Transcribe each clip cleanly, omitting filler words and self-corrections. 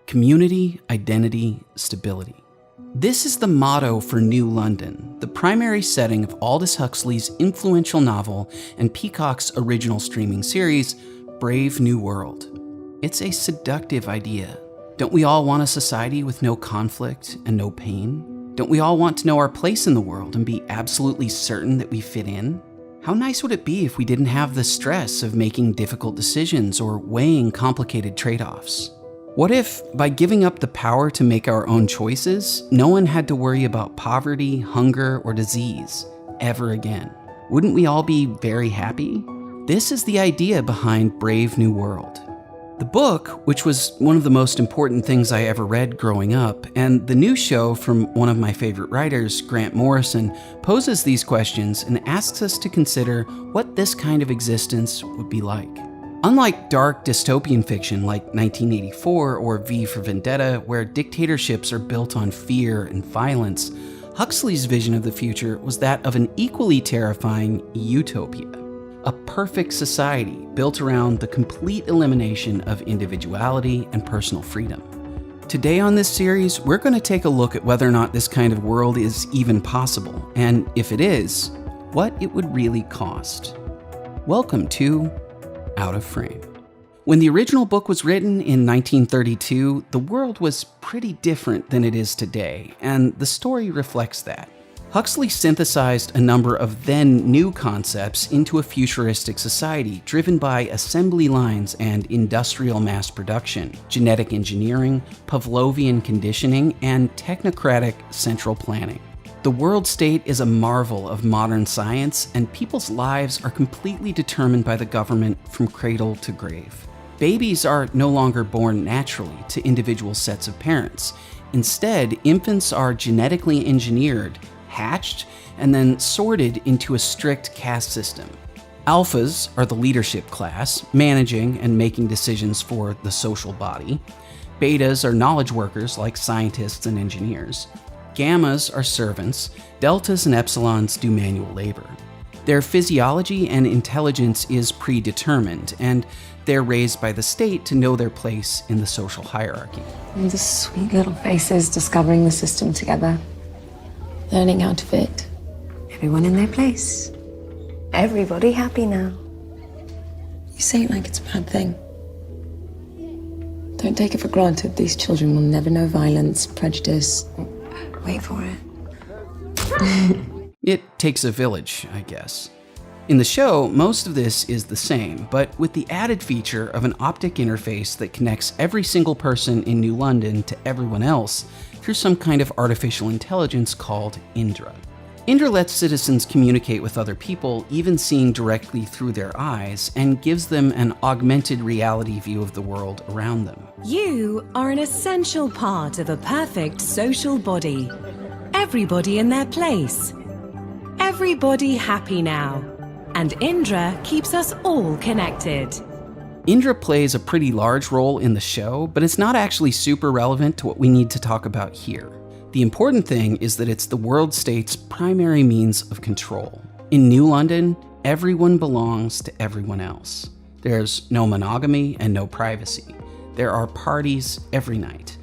Community, identity, stability. This is the motto for New London, the primary setting of Aldous Huxley's influential novel and Peacock's original streaming series, Brave New World. It's a seductive idea. Don't we all want a society with no conflict and no pain? Don't we all want to know our place in the world and be absolutely certain that we fit in? How nice would it be if we didn't have the stress of making difficult decisions or weighing complicated trade-offs? What if, by giving up the power to make our own choices, no one had to worry about poverty, hunger, or disease ever again? Wouldn't we all be very happy? This is the idea behind Brave New World. The book, which was one of the most important things I ever read growing up, and the new show from one of my favorite writers, Grant Morrison, poses these questions and asks us to consider what this kind of existence would be like. Unlike dark dystopian fiction like 1984 or V for Vendetta, where dictatorships are built on fear and violence, Huxley's vision of the future was that of an equally terrifying utopia. A perfect society built around the complete elimination of individuality and personal freedom. Today on this series, we're going to take a look at whether or not this kind of world is even possible, and if it is, what it would really cost. Welcome to Out of Frame. When the original book was written in 1932, the world was pretty different than it is today, and the story reflects that. Huxley synthesized a number of then new concepts into a futuristic society driven by assembly lines and industrial mass production, genetic engineering, Pavlovian conditioning, and technocratic central planning. The world state is a marvel of modern science, and people's lives are completely determined by the government from cradle to grave. Babies are no longer born naturally to individual sets of parents. Instead, infants are genetically engineered, hatched, and then sorted into a strict caste system. Alphas are the leadership class, managing and making decisions for the social body. Betas are knowledge workers like scientists and engineers. Gammas are servants. Deltas and epsilons do manual labor. Their physiology and intelligence is predetermined, and they're raised by the state to know their place in the social hierarchy. And the sweet little faces discovering the system together. Learning how to fit. Everyone in their place. Everybody happy now. You say it like it's a bad thing. Don't take it for granted these children will never know violence, prejudice. Wait for it. It takes a village, I guess. In the show, most of this is the same, but with the added feature of an optic interface that connects every single person in New London to everyone else through some kind of artificial intelligence called Indra. Indra lets citizens communicate with other people, even seeing directly through their eyes, and gives them an augmented reality view of the world around them. You are an essential part of a perfect social body. Everybody in their place. Everybody happy now. And Indra keeps us all connected. Indra plays a pretty large role in the show, but it's not actually super relevant to what we need to talk about here. The important thing is that it's the world state's primary means of control. In New London, everyone belongs to everyone else. There's no monogamy and no privacy. There are parties every night.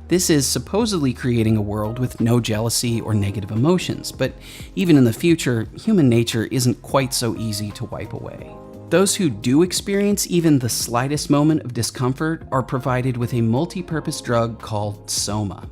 This is supposedly creating a world with no jealousy or negative emotions, but even in the future, human nature isn't quite so easy to wipe away. Those who do experience even the slightest moment of discomfort are provided with a multi-purpose drug called Soma.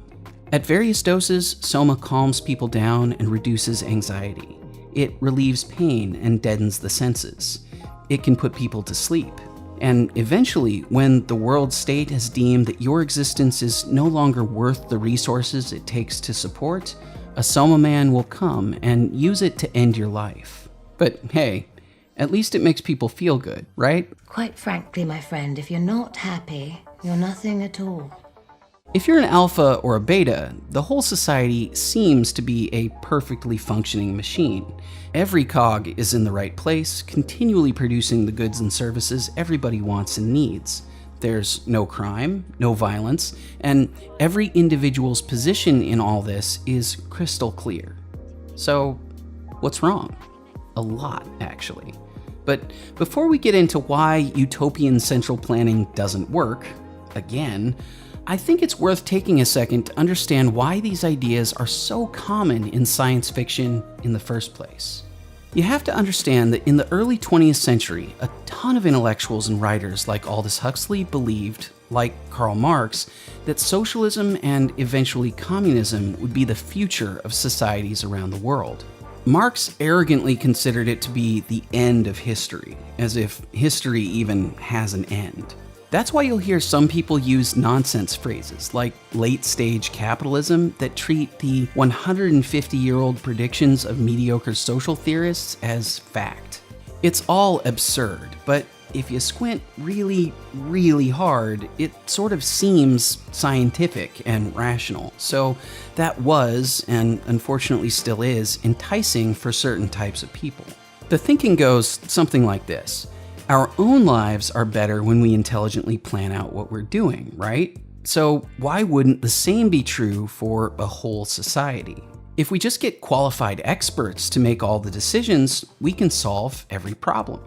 At various doses, Soma calms people down and reduces anxiety. It relieves pain and deadens the senses. It can put people to sleep. And eventually, when the world state has deemed that your existence is no longer worth the resources it takes to support, a Soma man will come and use it to end your life. But hey, at least it makes people feel good, right? Quite frankly, my friend, if you're not happy, you're nothing at all. If you're an alpha or a beta, the whole society seems to be a perfectly functioning machine. Every cog is in the right place, continually producing the goods and services everybody wants and needs. There's no crime, no violence, and every individual's position in all this is crystal clear. So, what's wrong? A lot, actually. But before we get into why utopian central planning doesn't work, again, I think it's worth taking a second to understand why these ideas are so common in science fiction in the first place. You have to understand that in the early 20th century, a ton of intellectuals and writers like Aldous Huxley believed, like Karl Marx, that socialism and eventually communism would be the future of societies around the world. Marx arrogantly considered it to be the end of history, as if history even has an end. That's why you'll hear some people use nonsense phrases like late-stage capitalism that treat the 150-year-old predictions of mediocre social theorists as fact. It's all absurd, but if you squint really, really hard, it sort of seems scientific and rational. So that was, and unfortunately still is, enticing for certain types of people. The thinking goes something like this. Our own lives are better when we intelligently plan out what we're doing, right? So why wouldn't the same be true for a whole society? If we just get qualified experts to make all the decisions, we can solve every problem.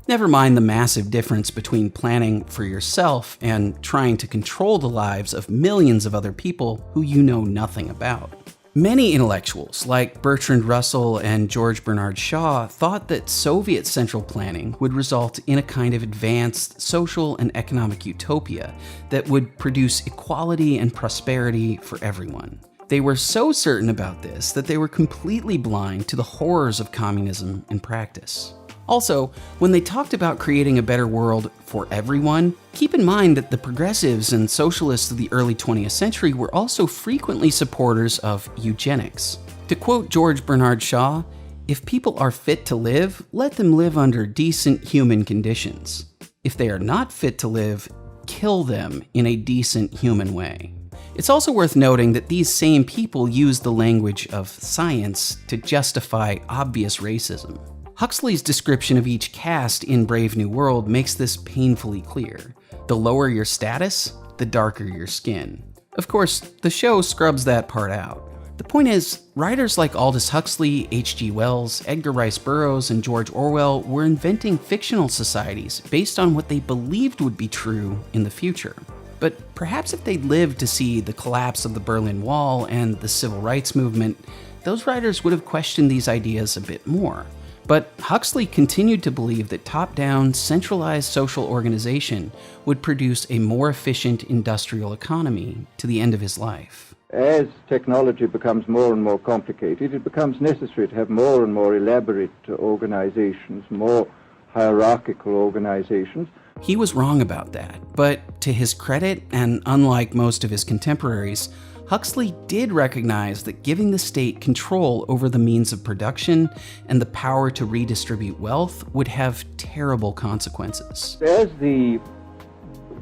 Never mind the massive difference between planning for yourself and trying to control the lives of millions of other people who you know nothing about. Many intellectuals, like Bertrand Russell and George Bernard Shaw, thought that Soviet central planning would result in a kind of advanced social and economic utopia that would produce equality and prosperity for everyone. They were so certain about this that they were completely blind to the horrors of communism in practice. Also, when they talked about creating a better world for everyone, keep in mind that the progressives and socialists of the early 20th century were also frequently supporters of eugenics. To quote George Bernard Shaw, "If people are fit to live, let them live under decent human conditions. If they are not fit to live, kill them in a decent human way." It's also worth noting that these same people use the language of science to justify obvious racism. Huxley's description of each caste in Brave New World makes this painfully clear. The lower your status, the darker your skin. Of course, the show scrubs that part out. The point is, writers like Aldous Huxley, H.G. Wells, Edgar Rice Burroughs, and George Orwell were inventing fictional societies based on what they believed would be true in the future. But perhaps if they'd lived to see the collapse of the Berlin Wall and the civil rights movement, those writers would have questioned these ideas a bit more. But Huxley continued to believe that top-down, centralized social organization would produce a more efficient industrial economy to the end of his life. As technology becomes more and more complicated, it becomes necessary to have more and more elaborate organizations, more hierarchical organizations. He was wrong about that, but to his credit, and unlike most of his contemporaries, Huxley did recognize that giving the state control over the means of production and the power to redistribute wealth would have terrible consequences. As the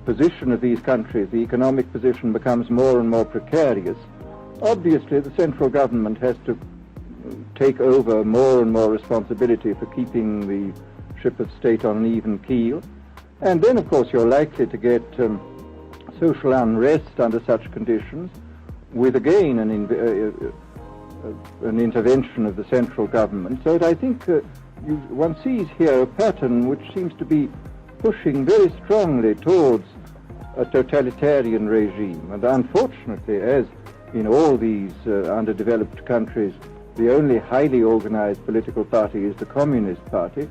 position of these countries, the economic position, becomes more and more precarious, obviously the central government has to take over more and more responsibility for keeping the ship of state on an even keel. And then, of course, you're likely to get social unrest under such conditions, with again an intervention of the central government. So that I think one sees here a pattern which seems to be pushing very strongly towards a totalitarian regime. And unfortunately, as in all these underdeveloped countries, the only highly organized political party is the Communist Party,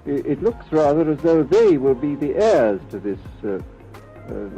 it looks rather as though they will be the heirs to this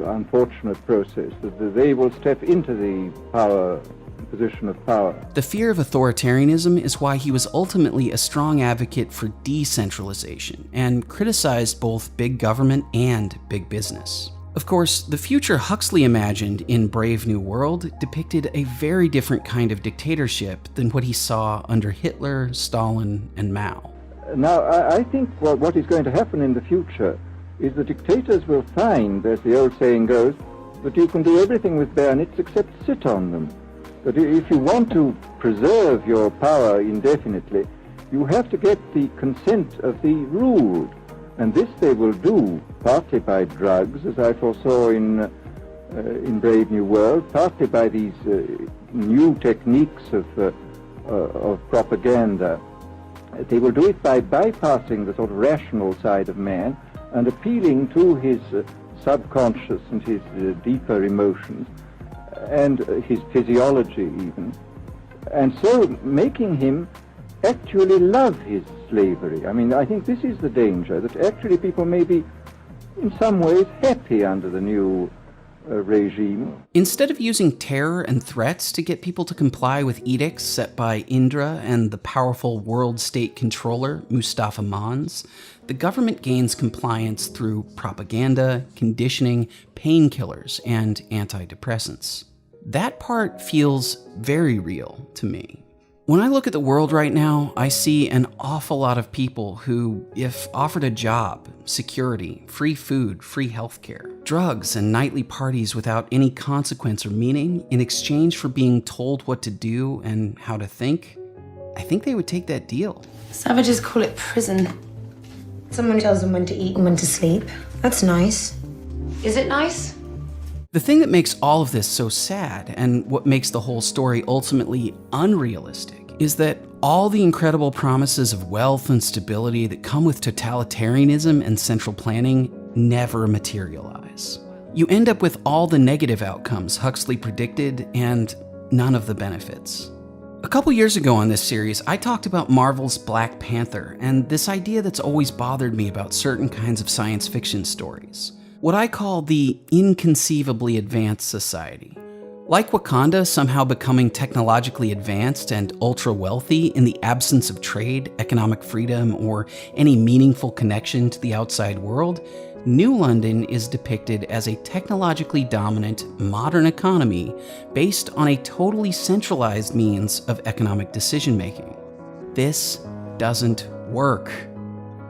unfortunate process, that they will step into the position of power. The fear of authoritarianism is why he was ultimately a strong advocate for decentralization and criticized both big government and big business. Of course, the future Huxley imagined in Brave New World depicted a very different kind of dictatorship than what he saw under Hitler, Stalin, and Mao. Now, I think what is going to happen in the future is the dictators will find, as the old saying goes, that you can do everything with bayonets except sit on them. That if you want to preserve your power indefinitely, you have to get the consent of the ruled. And this they will do partly by drugs, as I foresaw in Brave New World, partly by these new techniques of propaganda. They will do it by bypassing the sort of rational side of man and appealing to his subconscious and his deeper emotions, and his physiology even, and so making him actually love his slavery. I mean, I think this is the danger, that actually people may be in some ways happy under the new regime. Instead of using terror and threats to get people to comply with edicts set by Indra and the powerful world state controller, Mustafa Mons, the government gains compliance through propaganda, conditioning, painkillers, and antidepressants. That part feels very real to me. When I look at the world right now, I see an awful lot of people who, if offered a job, security, free food, free healthcare, drugs, and nightly parties without any consequence or meaning in exchange for being told what to do and how to think, I think they would take that deal. Savages call it prison. Someone tells them when to eat and when to sleep. That's nice. Is it nice? The thing that makes all of this so sad, and what makes the whole story ultimately unrealistic, is that all the incredible promises of wealth and stability that come with totalitarianism and central planning never materialize. You end up with all the negative outcomes Huxley predicted and none of the benefits. A couple years ago on this series, I talked about Marvel's Black Panther and this idea that's always bothered me about certain kinds of science fiction stories. What I call the inconceivably advanced society. Like Wakanda somehow becoming technologically advanced and ultra-wealthy in the absence of trade, economic freedom, or any meaningful connection to the outside world, New London is depicted as a technologically dominant, modern economy based on a totally centralized means of economic decision-making. This doesn't work.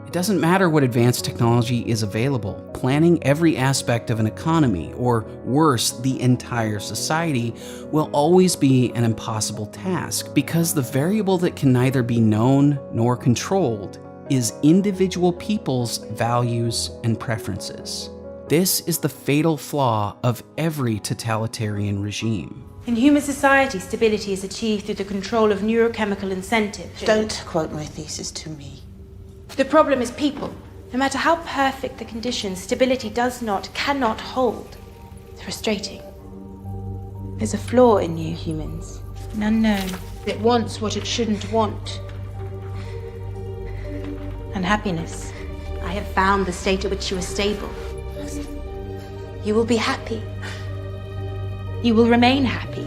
It doesn't matter what advanced technology is available. Planning every aspect of an economy, or worse, the entire society, will always be an impossible task because the variable that can neither be known nor controlled is individual people's values and preferences. This is the fatal flaw of every totalitarian regime. In human society, stability is achieved through the control of neurochemical incentives. Don't quote my thesis to me. The problem is people. No matter how perfect the conditions, stability cannot hold. It's frustrating. There's a flaw in you humans, an unknown. It wants what it shouldn't want. Unhappiness. I have found the state at which you are stable. You will be happy. You will remain happy.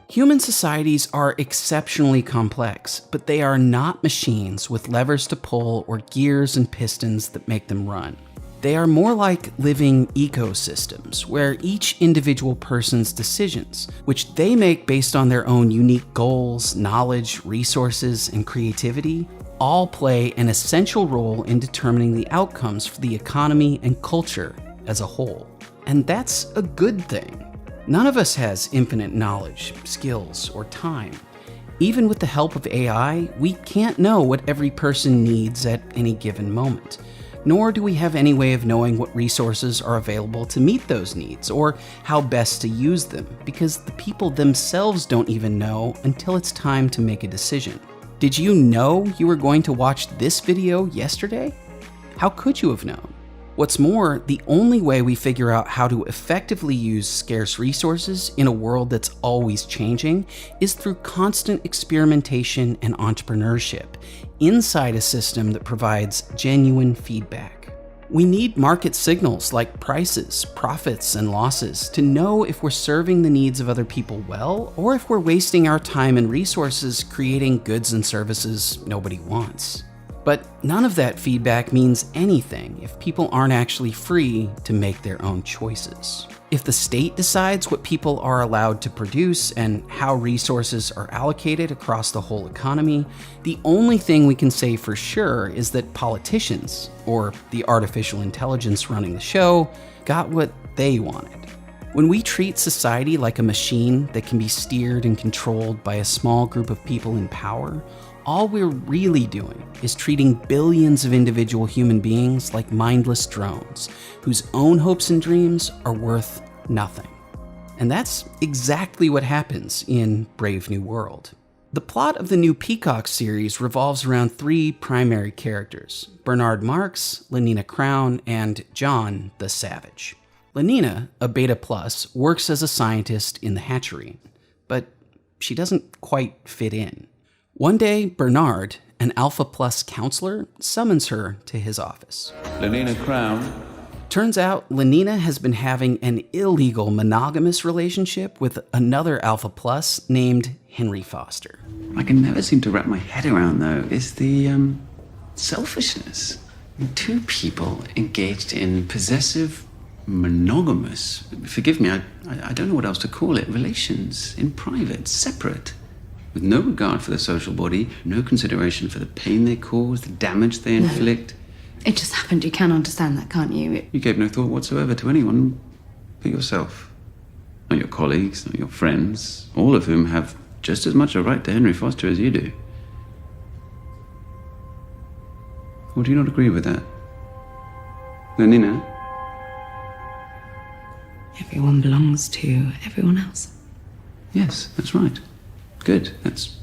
Human societies are exceptionally complex, but they are not machines with levers to pull or gears and pistons that make them run. They are more like living ecosystems, where each individual person's decisions, which they make based on their own unique goals, knowledge, resources, and creativity, all play an essential role in determining the outcomes for the economy and culture as a whole. And that's a good thing. None of us has infinite knowledge, skills, or time. Even with the help of AI, we can't know what every person needs at any given moment. Nor do we have any way of knowing what resources are available to meet those needs, or how best to use them, because the people themselves don't even know until it's time to make a decision. Did you know you were going to watch this video yesterday? How could you have known? What's more, the only way we figure out how to effectively use scarce resources in a world that's always changing is through constant experimentation and entrepreneurship inside a system that provides genuine feedback. We need market signals like prices, profits, and losses to know if we're serving the needs of other people well, or if we're wasting our time and resources creating goods and services nobody wants. But none of that feedback means anything if people aren't actually free to make their own choices. If the state decides what people are allowed to produce and how resources are allocated across the whole economy, the only thing we can say for sure is that politicians, or the artificial intelligence running the show, got what they wanted. When we treat society like a machine that can be steered and controlled by a small group of people in power, all we're really doing is treating billions of individual human beings like mindless drones, whose own hopes and dreams are worth nothing. And that's exactly what happens in Brave New World. The plot of the new Peacock series revolves around 3 primary characters: Bernard Marx, Lenina Crown, and John the Savage. Lenina, a Beta Plus, works as a scientist in the hatchery, but she doesn't quite fit in. One day, Bernard, an Alpha Plus counselor, summons her to his office. Lenina Crown. Turns out Lenina has been having an illegal monogamous relationship with another Alpha Plus named Henry Foster. I can never seem to wrap my head around, though, is the selfishness. 2 people engaged in possessive, monogamous, forgive me, I don't know what else to call it, relations in private, separate, with no regard for the social body, no consideration for the pain they cause, the damage they inflict. It just happened. You can understand that, can't you? You gave no thought whatsoever to anyone but yourself. Not your colleagues, not your friends, all of whom have just as much a right to Henry Foster as you do. Or do you not agree with that? Lenina? Everyone belongs to everyone else. Yes, that's right. Good, that's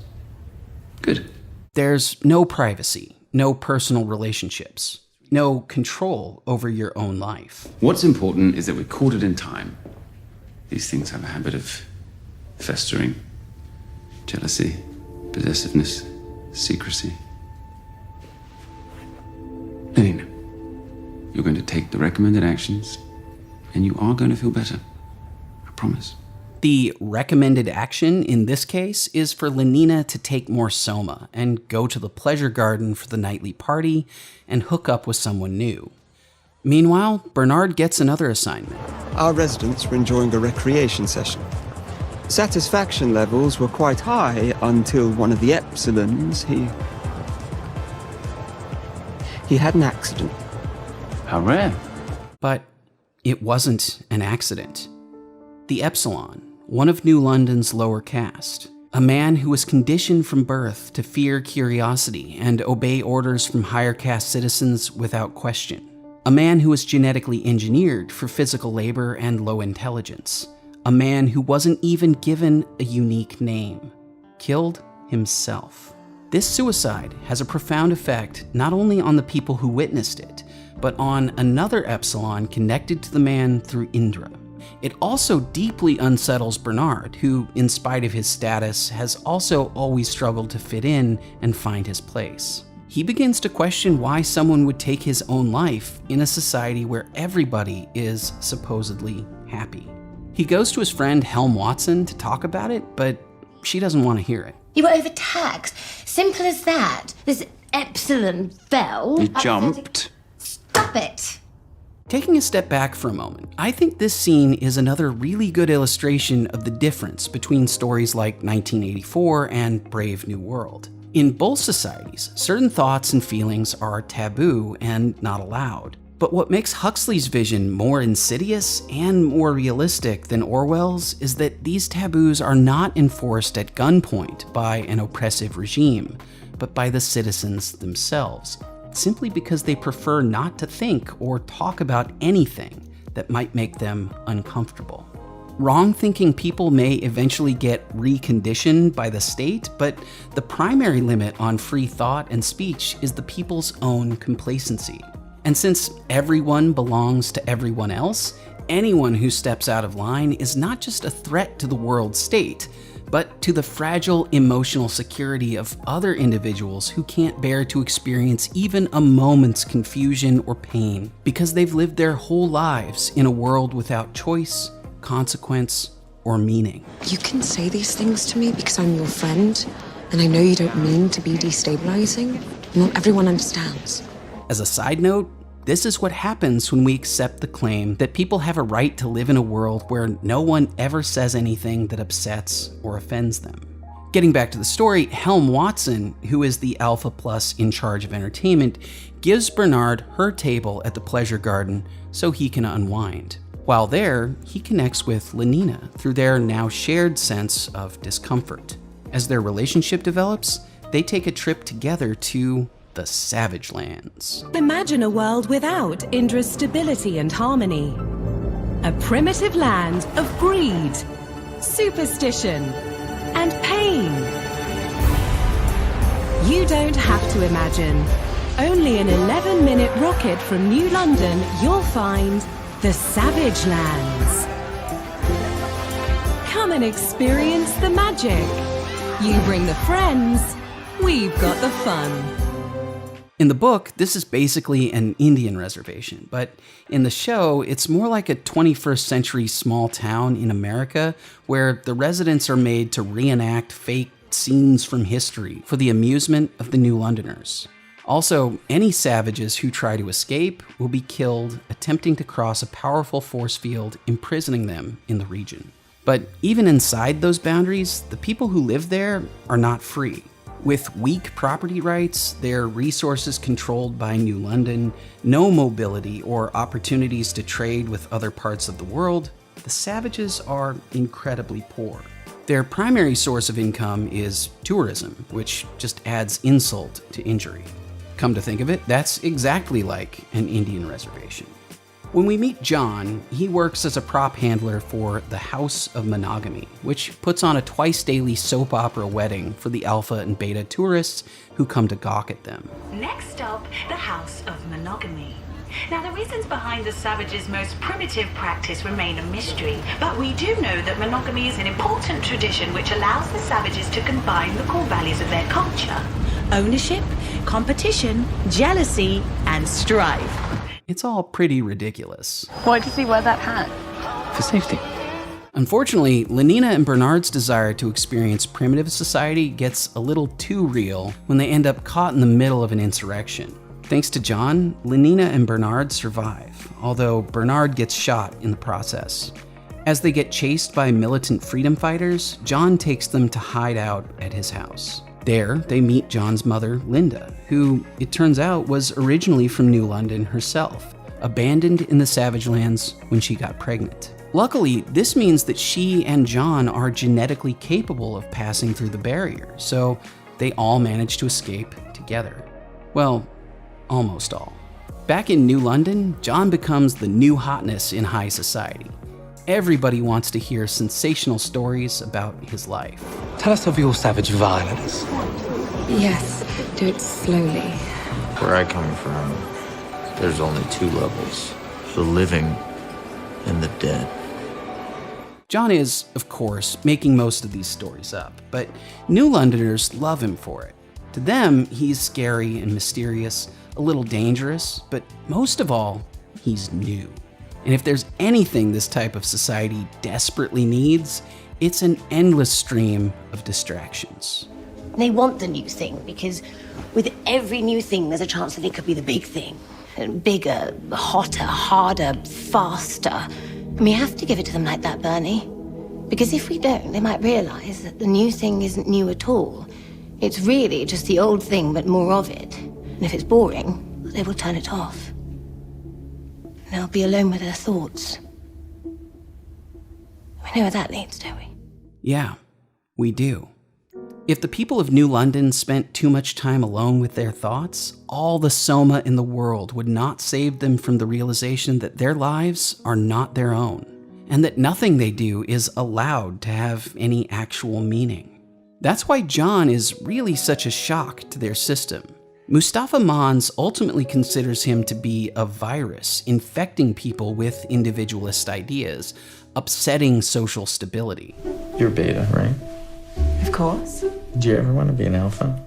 good. There's no privacy, no personal relationships, no control over your own life. What's important is that we're caught it in time. These things have a habit of festering. Jealousy, possessiveness, secrecy. Lenina, you're going to take the recommended actions, and you are going to feel better. I promise. The recommended action in this case is for Lenina to take more soma and go to the pleasure garden for the nightly party and hook up with someone new. Meanwhile, Bernard gets another assignment. Our residents were enjoying a recreation session. Satisfaction levels were quite high until one of the Epsilons, he had an accident. How rare. But it wasn't an accident. The Epsilon, one of New London's lower caste, a man who was conditioned from birth to fear curiosity and obey orders from higher caste citizens without question. A man who was genetically engineered for physical labor and low intelligence. A man who wasn't even given a unique name. Killed himself. This suicide has a profound effect not only on the people who witnessed it, but on another Epsilon connected to the man through Indra. It also deeply unsettles Bernard, who, in spite of his status, has also always struggled to fit in and find his place. He begins to question why someone would take his own life in a society where everybody is supposedly happy. He goes to his friend Helm Watson to talk about it, but she doesn't want to hear it. You were overtaxed. Simple as that. This Epsilon fell. He jumped. Stop it. Taking a step back for a moment, I think this scene is another really good illustration of the difference between stories like 1984 and Brave New World. In both societies, certain thoughts and feelings are taboo and not allowed. But what makes Huxley's vision more insidious and more realistic than Orwell's is that these taboos are not enforced at gunpoint by an oppressive regime, but by the citizens themselves, simply because they prefer not to think or talk about anything that might make them uncomfortable. Wrong-thinking people may eventually get reconditioned by the state, but the primary limit on free thought and speech is the people's own complacency. And since everyone belongs to everyone else, anyone who steps out of line is not just a threat to the world state, but to the fragile emotional security of other individuals who can't bear to experience even a moment's confusion or pain because they've lived their whole lives in a world without choice, consequence, or meaning. You can say these things to me because I'm your friend, and I know you don't mean to be destabilizing. Not everyone understands. As a side note, this is what happens when we accept the claim that people have a right to live in a world where no one ever says anything that upsets or offends them. Getting back to the story, Helm Watson, who is the Alpha Plus in charge of entertainment, gives Bernard her table at the pleasure garden so he can unwind. While there, he connects with Lenina through their now shared sense of discomfort. As their relationship develops, they take a trip together to the Savage Lands. Imagine a world without Indra's stability and harmony. A primitive land of greed, superstition, and pain. You don't have to imagine. Only an 11-minute rocket from New London, you'll find the Savage Lands. Come and experience the magic. You bring the friends, we've got the fun. In the book, this is basically an Indian reservation, but in the show, it's more like a 21st century small town in America where the residents are made to reenact fake scenes from history for the amusement of the New Londoners. Also, any savages who try to escape will be killed attempting to cross a powerful force field imprisoning them in the region. But even inside those boundaries, the people who live there are not free. With weak property rights, their resources controlled by New London, no mobility or opportunities to trade with other parts of the world, the savages are incredibly poor. Their primary source of income is tourism, which just adds insult to injury. Come to think of it, that's exactly like an Indian reservation. When we meet John, he works as a prop handler for the House of Monogamy, which puts on a twice-daily soap opera wedding for the alpha and beta tourists who come to gawk at them. Next up, the House of Monogamy. Now, the reasons behind the savages' most primitive practice remain a mystery, but we do know that monogamy is an important tradition which allows the savages to combine the core values of their culture: ownership, competition, jealousy, and strife. It's all pretty ridiculous. Why does he wear that hat? For safety. Unfortunately, Lenina and Bernard's desire to experience primitive society gets a little too real when they end up caught in the middle of an insurrection. Thanks to John, Lenina and Bernard survive, although Bernard gets shot in the process. As they get chased by militant freedom fighters, John takes them to hide out at his house. There, they meet John's mother, Linda, who, it turns out, was originally from New London herself, abandoned in the Savage Lands when she got pregnant. Luckily, this means that she and John are genetically capable of passing through the barrier, so they all manage to escape together. Well, almost all. Back in New London, John becomes the new hotness in high society. Everybody wants to hear sensational stories about his life. Tell us of your savage violence. Yes, do it slowly. Where I come from, there's only two levels: the living and the dead. John is, of course, making most of these stories up, but New Londoners love him for it. To them, he's scary and mysterious, a little dangerous, but most of all, he's new. And if there's anything this type of society desperately needs, it's an endless stream of distractions. They want the new thing because with every new thing, there's a chance that it could be the big thing. Bigger, hotter, harder, faster. And we have to give it to them like that, Bernie. Because if we don't, they might realize that the new thing isn't new at all. It's really just the old thing, but more of it. And if it's boring, they will turn it off. And they'll be alone with their thoughts. We know where that leads, don't we? Yeah, we do. If the people of New London spent too much time alone with their thoughts, all the soma in the world would not save them from the realization that their lives are not their own, and that nothing they do is allowed to have any actual meaning. That's why John is really such a shock to their system. Mustafa Mons ultimately considers him to be a virus infecting people with individualist ideas, upsetting social stability. You're beta, right? Of course. Do you ever want to be an alpha?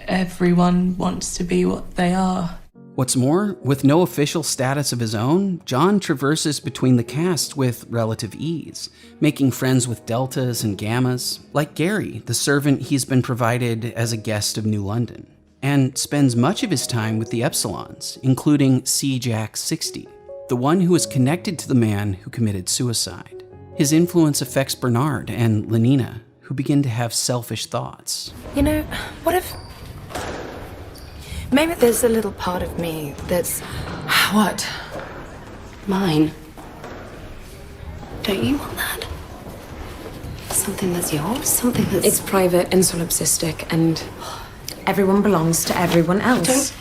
Everyone wants to be what they are. What's more, with no official status of his own, John traverses between the casts with relative ease, making friends with deltas and gammas, like Gary, the servant he's been provided as a guest of New London, and spends much of his time with the Epsilons, including C-Jack 60, the one who is connected to the man who committed suicide. His influence affects Bernard and Lenina, who begin to have selfish thoughts. You know, what if... maybe there's a little part of me that's... What? mine. Don't you want that? Something that's yours? Something that's... It's private and solipsistic, and everyone belongs to everyone else.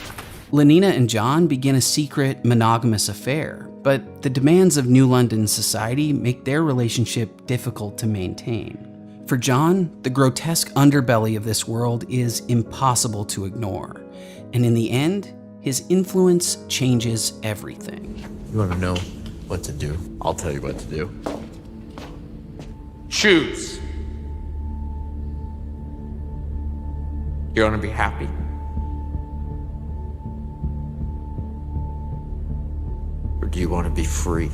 Lenina and John begin a secret, monogamous affair, but the demands of New London society make their relationship difficult to maintain. For John, the grotesque underbelly of this world is impossible to ignore. And in the end, his influence changes everything. You want to know what to do? I'll tell you what to do. Choose. You want to be happy? Or do you want to be free?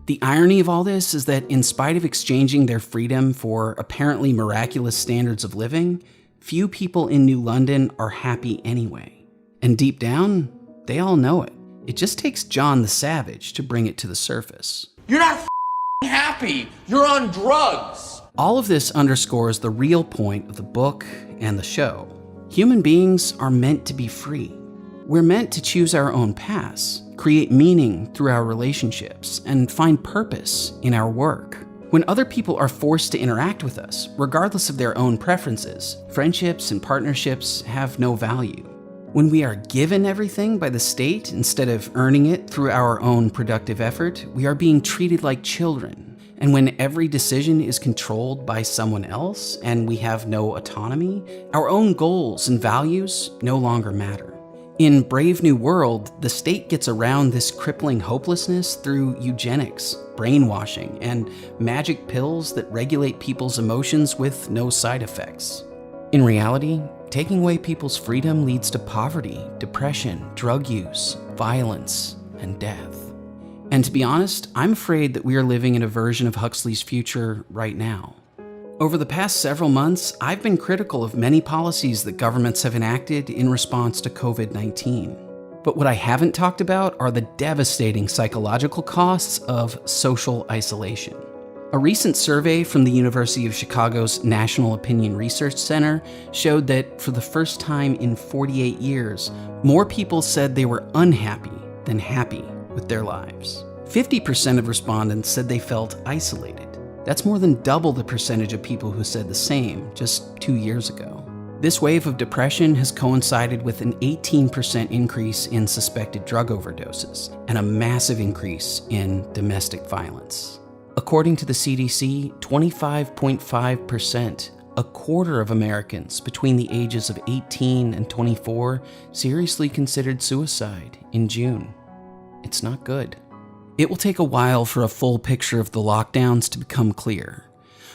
The irony of all this is that in spite of exchanging their freedom for apparently miraculous standards of living, few people in New London are happy anyway. And deep down, they all know it. It just takes John the Savage to bring it to the surface. You're not happy. You're on drugs. All of this underscores the real point of the book and the show. Human beings are meant to be free. We're meant to choose our own paths, create meaning through our relationships, and find purpose in our work. When other people are forced to interact with us, regardless of their own preferences, friendships and partnerships have no value. When we are given everything by the state instead of earning it through our own productive effort, we are being treated like children. And when every decision is controlled by someone else and we have no autonomy, our own goals and values no longer matter. In Brave New World, the state gets around this crippling hopelessness through eugenics, brainwashing, and magic pills that regulate people's emotions with no side effects. In reality, taking away people's freedom leads to poverty, depression, drug use, violence, and death. And to be honest, I'm afraid that we are living in a version of Huxley's future right now. Over the past several months, I've been critical of many policies that governments have enacted in response to COVID-19. But what I haven't talked about are the devastating psychological costs of social isolation. A recent survey from the University of Chicago's National Opinion Research Center showed that for the first time in 48 years, more people said they were unhappy than happy with their lives. 50% of respondents said they felt isolated. That's more than double the percentage of people who said the same just 2 years ago. This wave of depression has coincided with an 18% increase in suspected drug overdoses and a massive increase in domestic violence. According to the CDC, 25.5%, a quarter of Americans between the ages of 18 and 24, seriously considered suicide in June. It's not good. It will take a while for a full picture of the lockdowns to become clear.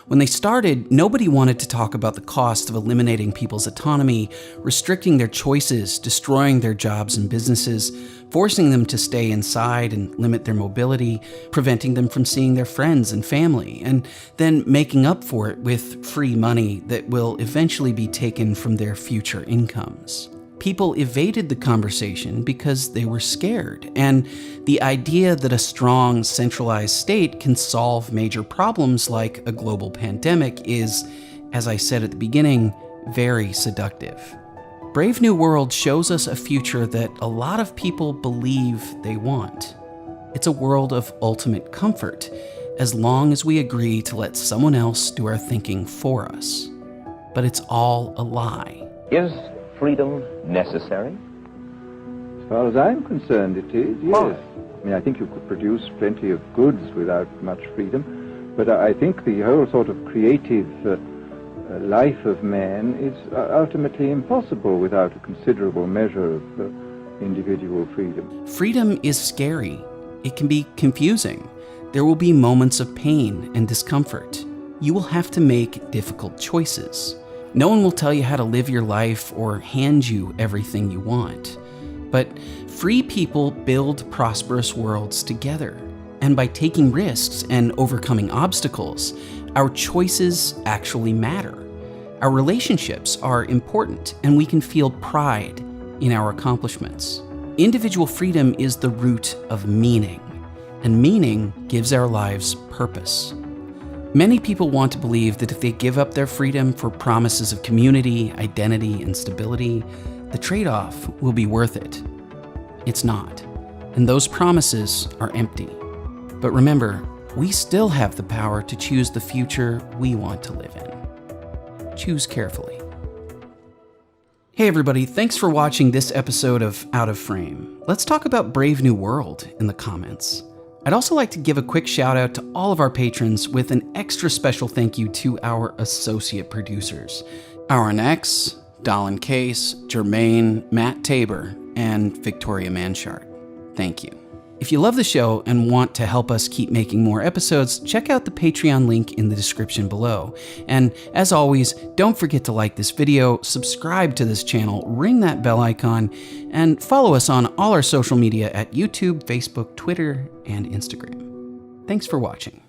When they started, nobody wanted to talk about the cost of eliminating people's autonomy, restricting their choices, destroying their jobs and businesses, forcing them to stay inside and limit their mobility, preventing them from seeing their friends and family, and then making up for it with free money that will eventually be taken from their future incomes. People evaded the conversation because they were scared, and the idea that a strong, centralized state can solve major problems like a global pandemic is, as I said at the beginning, very seductive. Brave New World shows us a future that a lot of people believe they want. It's a world of ultimate comfort, as long as we agree to let someone else do our thinking for us. But it's all a lie. Is freedom necessary? As far as I'm concerned, it is, yes. Why? I mean, I think you could produce plenty of goods without much freedom, but I think the whole sort of creative life of man is ultimately impossible without a considerable measure of individual freedom. Freedom is scary. It can be confusing. There will be moments of pain and discomfort. You will have to make difficult choices. No one will tell you how to live your life or hand you everything you want. But free people build prosperous worlds together. And by taking risks and overcoming obstacles, our choices actually matter. Our relationships are important, and we can feel pride in our accomplishments. Individual freedom is the root of meaning, and meaning gives our lives purpose. Many people want to believe that if they give up their freedom for promises of community, identity, and stability, the trade-off will be worth it. It's not, and those promises are empty. But remember, we still have the power to choose the future we want to live in. Choose carefully. Hey everybody, thanks for watching this episode of Out of Frame. Let's talk about Brave New World in the comments. I'd also like to give a quick shout out to all of our patrons with an extra special thank you to our associate producers, Aaron X, Dallin Case, Jermaine, Matt Tabor, and Victoria Manshard. Thank you. If you love the show and want to help us keep making more episodes, check out the Patreon link in the description below. And as always, don't forget to like this video, subscribe to this channel, ring that bell icon, and follow us on all our social media at YouTube, Facebook, Twitter, and Instagram. Thanks for watching.